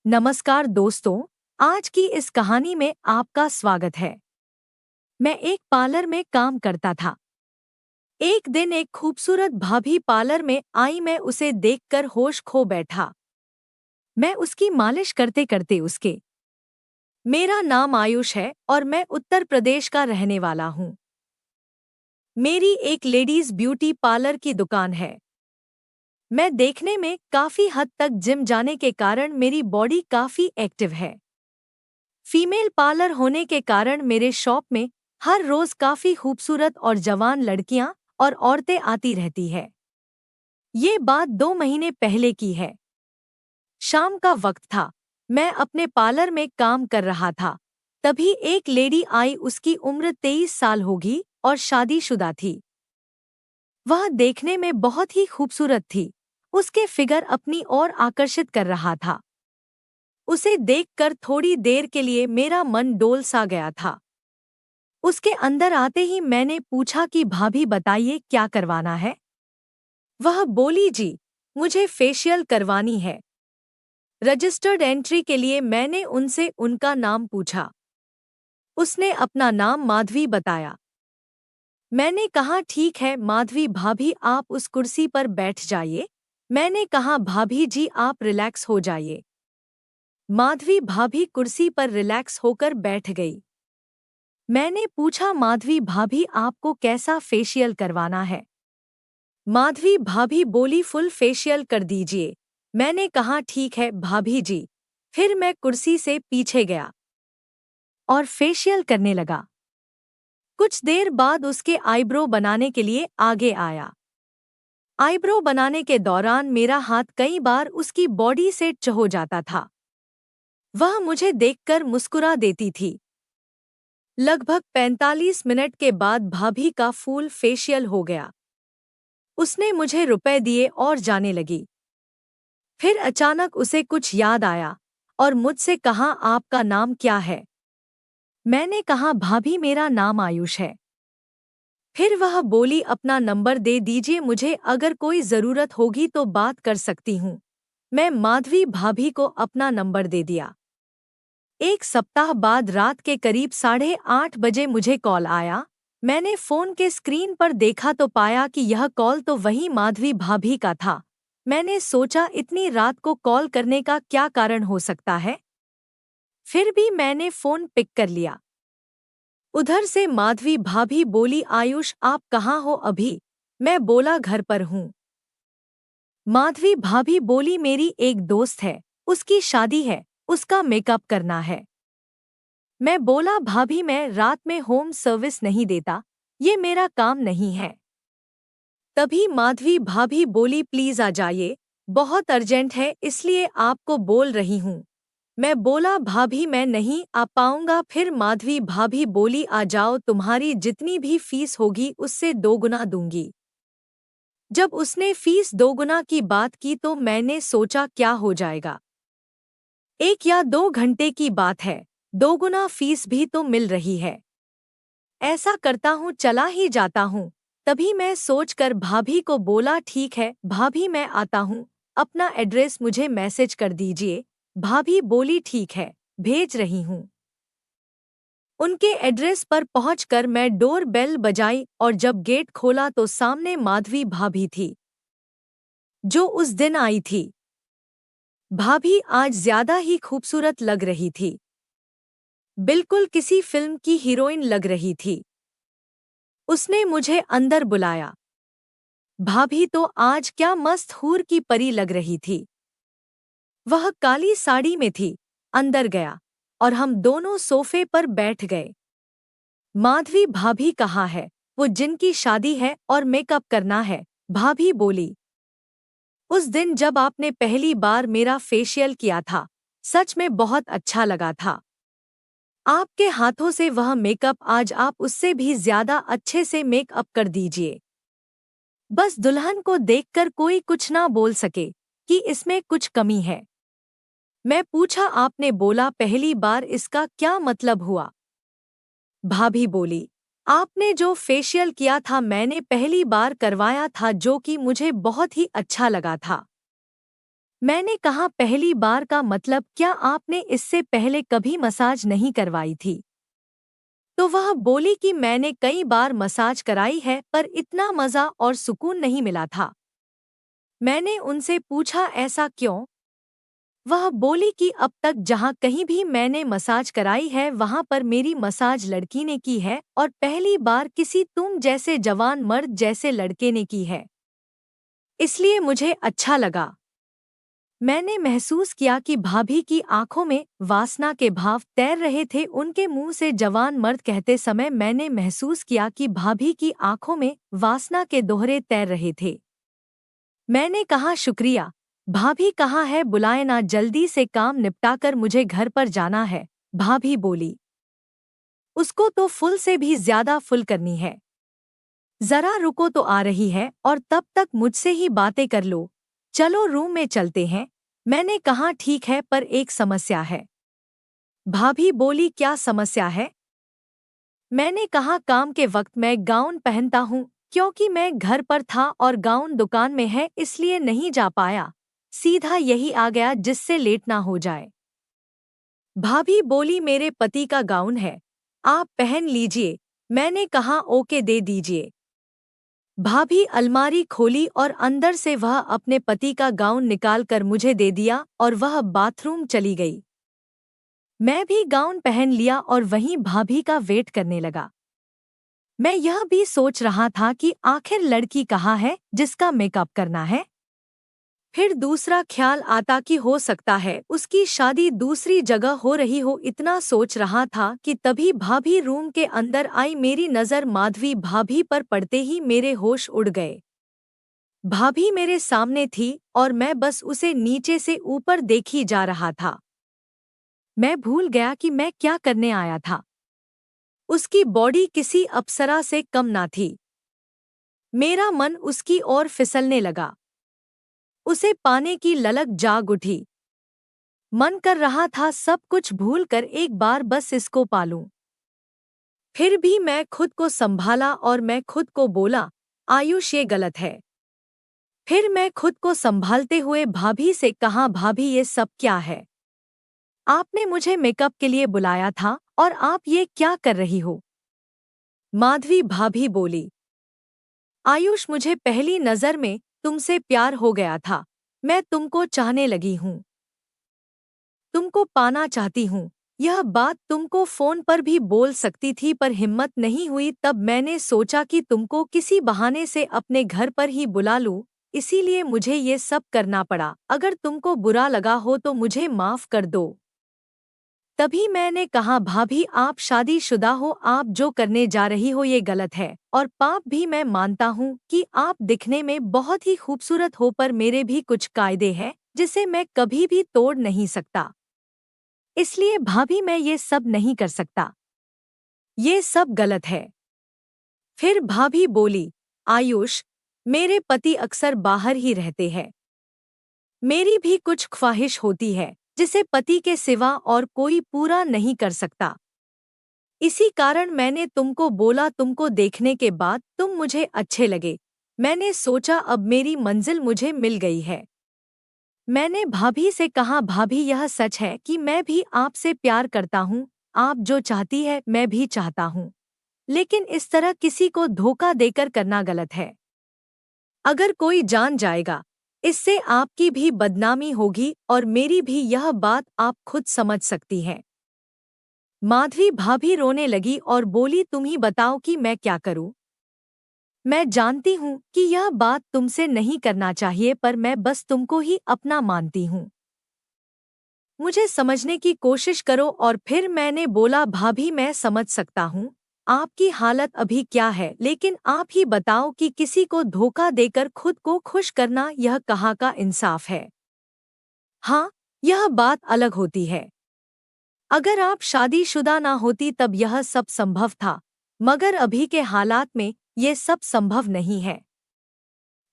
नमस्कार दोस्तों, आज की इस कहानी में आपका स्वागत है। मैं एक पार्लर में काम करता था। एक दिन एक खूबसूरत भाभी पार्लर में आई। मैं उसे देखकर होश खो बैठा। मैं उसकी मालिश करते करते उसके मेरा नाम आयुष है और मैं उत्तर प्रदेश का रहने वाला हूँ। मेरी एक लेडीज ब्यूटी पार्लर की दुकान है। मैं देखने में काफी हद तक जिम जाने के कारण मेरी बॉडी काफी एक्टिव है। फीमेल पार्लर होने के कारण मेरे शॉप में हर रोज काफी खूबसूरत और जवान लड़कियां और औरतें आती रहती है। ये बात 2 महीने पहले की है। शाम का वक्त था। मैं अपने पार्लर में काम कर रहा था। तभी एक लेडी आई। उसकी उम्र 23 साल होगी और शादीशुदा थी। वह देखने में बहुत ही खूबसूरत थी। उसके फिगर अपनी ओर आकर्षित कर रहा था। उसे देखकर थोड़ी देर के लिए मेरा मन डोल सा गया था। उसके अंदर आते ही मैंने पूछा कि भाभी बताइए क्या करवाना है। वह बोली जी, मुझे फेशियल करवानी है। रजिस्टर्ड एंट्री के लिए मैंने उनसे उनका नाम पूछा। उसने अपना नाम माधवी बताया। मैंने कहा ठीक है माधवी भाभी, आप उस कुर्सी पर बैठ जाइए। मैंने कहा भाभी जी आप रिलैक्स हो जाइए। माधवी भाभी कुर्सी पर रिलैक्स होकर बैठ गई। मैंने पूछा माधवी भाभी आपको कैसा फेशियल करवाना है। माधवी भाभी बोली फुल फेशियल कर दीजिए। मैंने कहा ठीक है भाभी जी। फिर मैं कुर्सी से पीछे गया और फेशियल करने लगा। कुछ देर बाद उसके आईब्रो बनाने के लिए आगे आया। आईब्रो बनाने के दौरान मेरा हाथ कई बार उसकी बॉडी से हो जाता था। वह मुझे देखकर मुस्कुरा देती थी। लगभग 45 मिनट के बाद भाभी का फुल फेशियल हो गया। उसने मुझे रुपए दिए और जाने लगी। फिर अचानक उसे कुछ याद आया और मुझसे कहा आपका नाम क्या है। मैंने कहा भाभी मेरा नाम आयुष है। फिर वह बोली अपना नंबर दे दीजिए, मुझे अगर कोई ज़रूरत होगी तो बात कर सकती हूँ। मैं माधवी भाभी को अपना नंबर दे दिया। एक सप्ताह बाद रात के करीब 8:30 बजे मुझे कॉल आया। मैंने फ़ोन के स्क्रीन पर देखा तो पाया कि यह कॉल तो वही माधवी भाभी का था। मैंने सोचा इतनी रात को कॉल करने का क्या कारण हो सकता है। फिर भी मैंने फ़ोन पिक कर लिया। उधर से माधवी भाभी बोली आयुष आप कहाँ हो अभी। मैं बोला घर पर हूँ। माधवी भाभी बोली मेरी एक दोस्त है, उसकी शादी है, उसका मेकअप करना है। मैं बोला भाभी मैं रात में होम सर्विस नहीं देता, ये मेरा काम नहीं है। तभी माधवी भाभी बोली प्लीज आ जाइए, बहुत अर्जेंट है इसलिए आपको बोल रही हूँ। मैं बोला भाभी मैं नहीं आ पाऊंगा। फिर माधवी भाभी बोली आ जाओ, तुम्हारी जितनी भी फीस होगी उससे 2 गुना दूंगी। जब उसने फीस 2 गुना की बात की तो मैंने सोचा क्या हो जाएगा। 1 या 2 घंटे की बात है, 2 गुना फीस भी तो मिल रही है। ऐसा करता हूँ चला ही जाता हूँ। तभी मैं सोचकर भाभी को बोला ठीक है भाभी मैं आता हूँ, अपना एड्रेस मुझे मैसेज कर दीजिए। भाभी बोली ठीक है, भेज रही हूँ। उनके एड्रेस पर पहुंचकर मैं डोर बेल बजाई और जब गेट खोला तो सामने माधवी भाभी थी, जो उस दिन आई थी। भाभी आज ज्यादा ही खूबसूरत लग रही थी। बिल्कुल किसी फिल्म की हीरोइन लग रही थी। उसने मुझे अंदर बुलाया। भाभी तो आज क्या मस्त हूर की परी लग रही थी। वह काली साड़ी में थी। अंदर गया और हम दोनों सोफे पर बैठ गए। माधवी भाभी कहाँ है, वो जिनकी शादी है और मेकअप करना है। भाभी बोली उस दिन जब आपने पहली बार मेरा फेशियल किया था, सच में बहुत अच्छा लगा था। आपके हाथों से वह मेकअप आज आप उससे भी ज्यादा अच्छे से मेकअप कर दीजिए। बस दुल्हन को देखकर कोई कुछ ना बोल सके कि इसमें कुछ कमी है। मैं पूछा आपने बोला पहली बार, इसका क्या मतलब हुआ। भाभी बोली आपने जो फेशियल किया था मैंने पहली बार करवाया था, जो कि मुझे बहुत ही अच्छा लगा था। मैंने कहा, पहली बार का मतलब क्या आपने इससे पहले कभी मसाज नहीं करवाई थी? तो वह बोली कि मैंने कई बार मसाज कराई है पर इतना मज़ा और सुकून नहीं मिला था। मैंने उनसे पूछा, ऐसा क्यों? वह बोली कि अब तक जहाँ कहीं भी मैंने मसाज कराई है वहाँ पर मेरी मसाज लड़की ने की है और पहली बार किसी तुम जैसे जवान मर्द जैसे लड़के ने की है, इसलिए मुझे अच्छा लगा। मैंने महसूस किया कि भाभी की आंखों में वासना के भाव तैर रहे थे। उनके मुंह से जवान मर्द कहते समय मैंने महसूस किया कि भाभी की आंखों में वासना के दोहरे तैर रहे थे। मैंने कहा, शुक्रिया। भाभी कहाँ है? बुलाए ना, जल्दी से काम निपटाकर मुझे घर पर जाना है। भाभी बोली, उसको तो फुल से भी ज्यादा फुल करनी है। जरा रुको तो आ रही है और तब तक मुझसे ही बातें कर लो। चलो रूम में चलते हैं। मैंने कहा, ठीक है, पर एक समस्या है। भाभी बोली, क्या समस्या है? मैंने कहा, काम के वक्त मैं गाउन पहनता हूँ क्योंकि मैं घर पर था और गाउन दुकान में है इसलिए नहीं जा पाया। सीधा यही आ गया जिससे लेट ना हो जाए। भाभी बोली, मेरे पति का गाउन है, आप पहन लीजिए। मैंने कहा, ओके, दे दीजिए। भाभी अलमारी खोली और अंदर से वह अपने पति का गाउन निकाल कर मुझे दे दिया और वह बाथरूम चली गई। मैं भी गाउन पहन लिया और वहीं भाभी का वेट करने लगा। मैं यह भी सोच रहा था कि आखिर लड़की कहाँ है जिसका मेकअप करना है। फिर दूसरा ख्याल आता कि हो सकता है उसकी शादी दूसरी जगह हो रही हो। इतना सोच रहा था कि तभी भाभी रूम के अंदर आई। मेरी नज़र माधवी भाभी पर पड़ते ही मेरे होश उड़ गए। भाभी मेरे सामने थी और मैं बस उसे नीचे से ऊपर देखी जा रहा था। मैं भूल गया कि मैं क्या करने आया था। उसकी बॉडी किसी अप्सरा से कम ना थी। मेरा मन उसकी ओर फिसलने लगा। उसे पाने की ललक जाग उठी। मन कर रहा था सब कुछ भूलकर एक बार बस इसको पालूं। फिर भी मैं खुद को संभाला और मैं खुद को बोला, आयुष, ये गलत है। फिर मैं खुद को संभालते हुए भाभी से कहा, भाभी ये सब क्या है? आपने मुझे मेकअप के लिए बुलाया था और आप ये क्या कर रही हो? माधवी भाभी बोली, आयुष, मुझे पहली नज़र में तुमसे प्यार हो गया था। मैं तुमको चाहने लगी हूँ, तुमको पाना चाहती हूँ। यह बात तुमको फोन पर भी बोल सकती थी पर हिम्मत नहीं हुई। तब मैंने सोचा कि तुमको किसी बहाने से अपने घर पर ही बुला लूं, इसीलिए मुझे ये सब करना पड़ा। अगर तुमको बुरा लगा हो तो मुझे माफ कर दो। तभी मैंने कहा, भाभी आप शादीशुदा हो, आप जो करने जा रही हो ये गलत है और पाप भी। मैं मानता हूँ कि आप दिखने में बहुत ही खूबसूरत हो पर मेरे भी कुछ कायदे हैं जिसे मैं कभी भी तोड़ नहीं सकता। इसलिए भाभी मैं ये सब नहीं कर सकता। ये सब गलत है। फिर भाभी बोली, आयुष, मेरे पति अक्सर बाहर ही रहते हैं। मेरी भी कुछ ख्वाहिश होती है जिसे पति के सिवा और कोई पूरा नहीं कर सकता। इसी कारण मैंने तुमको बोला। तुमको देखने के बाद तुम मुझे अच्छे लगे। मैंने सोचा अब मेरी मंजिल मुझे मिल गई है। मैंने भाभी से कहा, भाभी यह सच है कि मैं भी आपसे प्यार करता हूँ। आप जो चाहती है मैं भी चाहता हूँ, लेकिन इस तरह किसी को धोखा देकर करना गलत है। अगर कोई जान जाएगा इससे आपकी भी बदनामी होगी और मेरी भी। यह बात आप खुद समझ सकती हैं। माधवी भाभी रोने लगी और बोली, तुम ही बताओ कि मैं क्या करूं? मैं जानती हूँ कि यह बात तुमसे नहीं करना चाहिए पर मैं बस तुमको ही अपना मानती हूँ। मुझे समझने की कोशिश करो। और फिर मैंने बोला, भाभी मैं समझ सकता हूँ आपकी हालत अभी क्या है, लेकिन आप ही बताओ कि किसी को धोखा देकर खुद को खुश करना यह कहाँ का इंसाफ है? हाँ, यह बात अलग होती है। अगर आप शादीशुदा ना होती तब यह सब संभव था, मगर अभी के हालात में ये सब संभव नहीं है।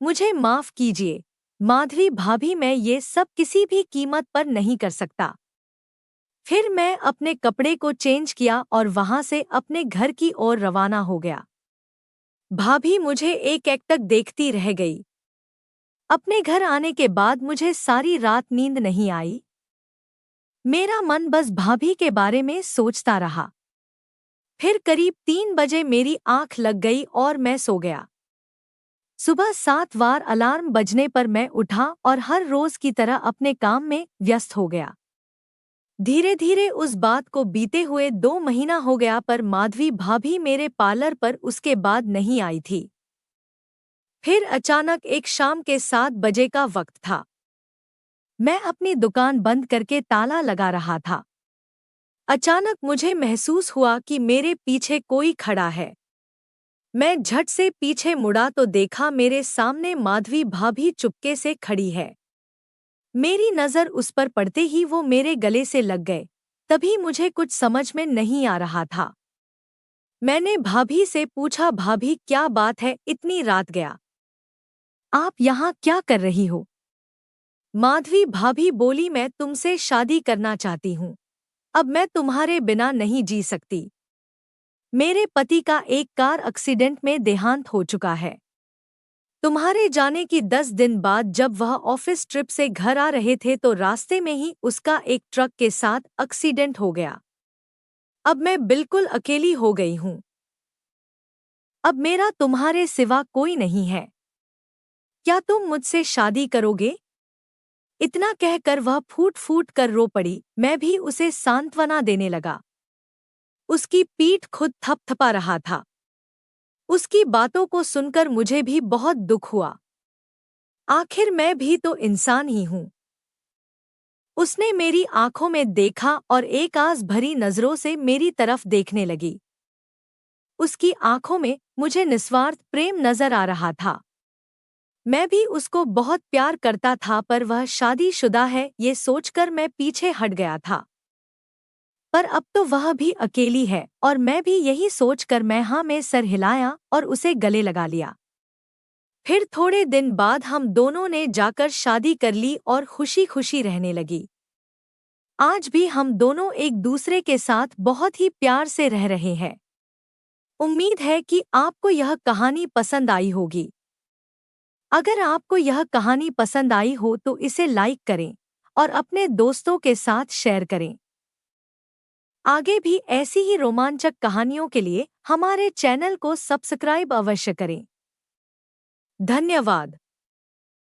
मुझे माफ कीजिए माधवी भाभी, मैं ये सब किसी भी कीमत पर नहीं कर सकता। फिर मैं अपने कपड़े को चेंज किया और वहां से अपने घर की ओर रवाना हो गया। भाभी मुझे एक टक देखती रह गई। अपने घर आने के बाद मुझे सारी रात नींद नहीं आई। मेरा मन बस भाभी के बारे में सोचता रहा। फिर करीब 3 बजे मेरी आंख लग गई और मैं सो गया। सुबह 7 बार अलार्म बजने पर मैं उठा और हर रोज की तरह अपने काम में व्यस्त हो गया। धीरे धीरे उस बात को बीते हुए 2 महीना हो गया, पर माधवी भाभी मेरे पार्लर पर उसके बाद नहीं आई थी। फिर अचानक एक शाम के 7 बजे का वक्त था। मैं अपनी दुकान बंद करके ताला लगा रहा था। अचानक मुझे महसूस हुआ कि मेरे पीछे कोई खड़ा है। मैं झट से पीछे मुड़ा तो देखा मेरे सामने माधवी भाभी चुपके से खड़ी है। मेरी नज़र उस पर पड़ते ही वो मेरे गले से लग गए। तभी मुझे कुछ समझ में नहीं आ रहा था। मैंने भाभी से पूछा, भाभी क्या बात है, इतनी रात गया आप यहाँ क्या कर रही हो? माधवी भाभी बोली, मैं तुमसे शादी करना चाहती हूँ। अब मैं तुम्हारे बिना नहीं जी सकती। मेरे पति का एक कार एक्सीडेंट में देहांत हो चुका है। तुम्हारे जाने की 10 दिन बाद जब वह ऑफिस ट्रिप से घर आ रहे थे तो रास्ते में ही उसका एक ट्रक के साथ एक्सीडेंट हो गया। अब मैं बिल्कुल अकेली हो गई हूँ। अब मेरा तुम्हारे सिवा कोई नहीं है। क्या तुम मुझसे शादी करोगे? इतना कहकर वह फूट फूट कर रो पड़ी। मैं भी उसे सांत्वना देने लगा। उसकी पीठ खुद थपथपा रहा था। उसकी बातों को सुनकर मुझे भी बहुत दुख हुआ। आखिर मैं भी तो इंसान ही हूँ। उसने मेरी आंखों में देखा और एक आस भरी नजरों से मेरी तरफ देखने लगी। उसकी आंखों में मुझे निस्वार्थ प्रेम नजर आ रहा था। मैं भी उसको बहुत प्यार करता था, पर वह शादीशुदा है ये सोचकर मैं पीछे हट गया था। पर अब तो वह भी अकेली है और मैं भी यही सोचकर मैं हाँ में सर हिलाया और उसे गले लगा लिया। फिर थोड़े दिन बाद हम दोनों ने जाकर शादी कर ली और खुशी खुशी रहने लगी। आज भी हम दोनों एक दूसरे के साथ बहुत ही प्यार से रह रहे हैं। उम्मीद है कि आपको यह कहानी पसंद आई होगी। अगर आपको यह कहानी पसंद आई हो तो इसे लाइक करें और अपने दोस्तों के साथ शेयर करें। आगे भी ऐसी ही रोमांचक कहानियों के लिए हमारे चैनल को सब्सक्राइब अवश्य करें। धन्यवाद।